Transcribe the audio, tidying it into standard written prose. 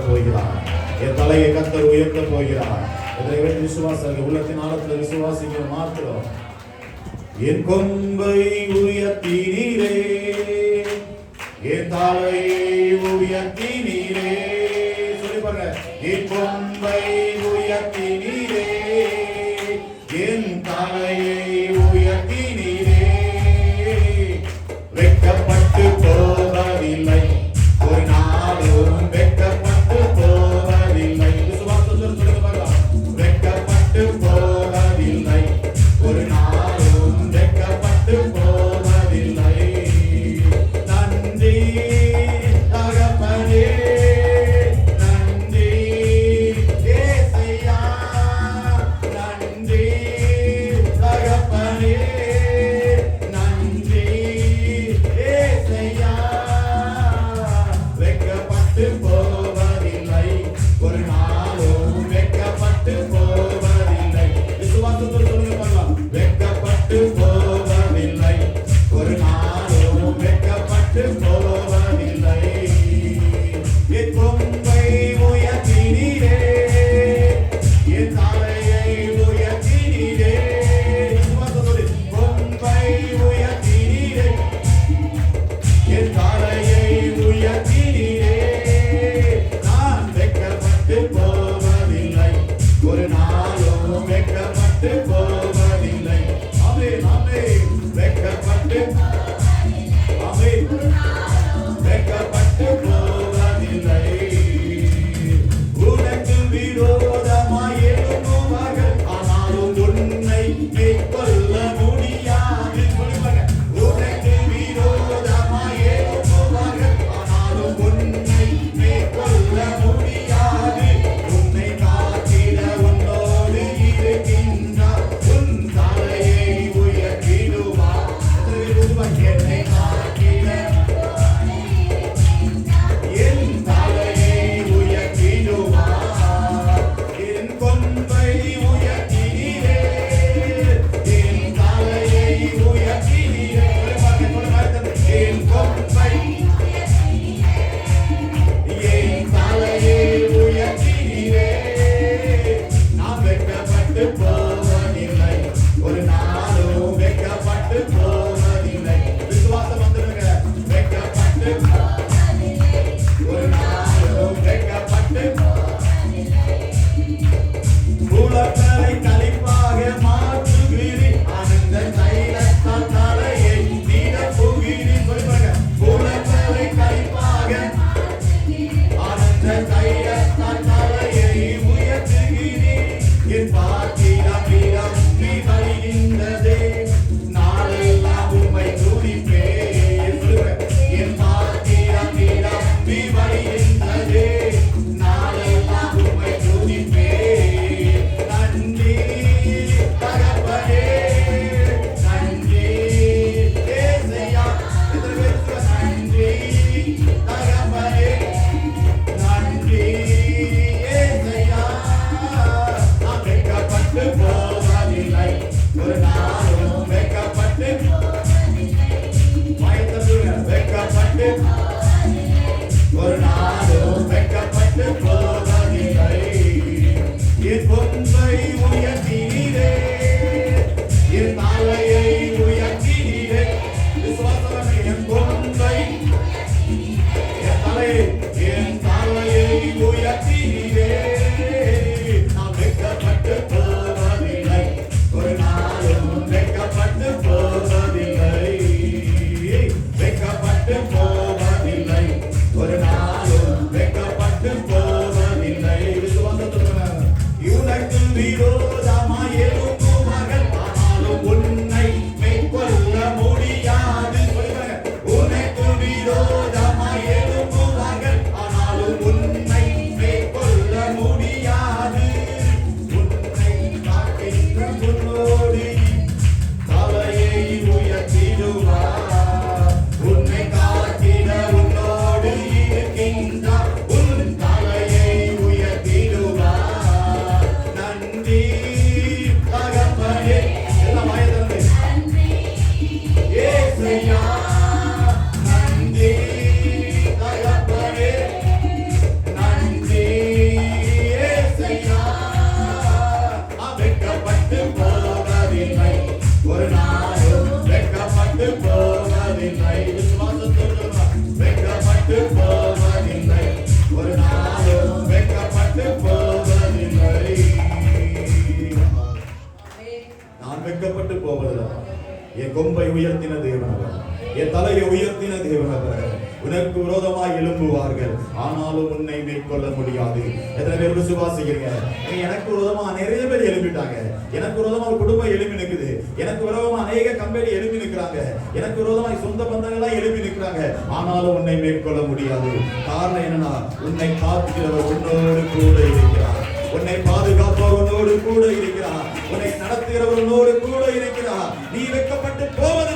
போகிறார். என் தலையை கர்த்தர் உயர்த்த போகிறார். இதை வேண்டி விசுவாசிகள் உள்ளத்தின் ஆழத்தில் விசுவாசிகள் மாத்திரம். என் கொம்பை உயர்த்தினீரே, என் தலையை உயர்த்தினீரே. சொல்லி பாருங்க. என் கொம்பை உயர்த்தினீரே, என் தலையை உயர்த்தினீரே. வெட்கப்பட்டு போவதில்லை, ஒரு நாளும் வெட்கப்பட்டு போவதில்லை. விசுவாசத்தோடு சொல்லுங்க பாருங்க. வெட்கப்பட்டு போவதில்லை, ஒரு நாளும் வெட்கப்பட்டு போவதில்லை. நன்றி தகப்பனே, நன்றி உயர்த்தின தேவன் அவர். என் தலையை உயர்த்தின தேவன் அவர். உனக்கு விரோதமாய் எழும்புவார்கள், ஆனாலும் உன்னை மேற்கொள்ள முடியாது. எத்தனை பேர் விசுவாசிக்கிறீங்க? எனக்கு விரோதமா நிறைய பேர் எழுப்பிட்டாங்க. எனக்கு விரோதமா குடும்பம் எழுப்பி நிற்குது. எனக்கு விரோதமா அநேக கம்பெனி எழுப்பி நிற்கிறாங்க. எனக்கு விரோதமாய் சொந்த பந்தங்கள்லாம் எழுப்பி நிற்கிறாங்க. ஆனாலும் உன்னை மேற்கொள்ள முடியாது. காரணம் என்னன்னா, உன்னை காத்துகிறவர் உன்னோடு கூட இருக்கிறார். உன்னை பாதுகாப்பவர் உன்னோடு கூட இருக்கிறார். உன்னை நடத்துகிறவர் உன்னோடு கூட இருக்கிறார். நீ வெட்கப்பட்டு போவதற்கு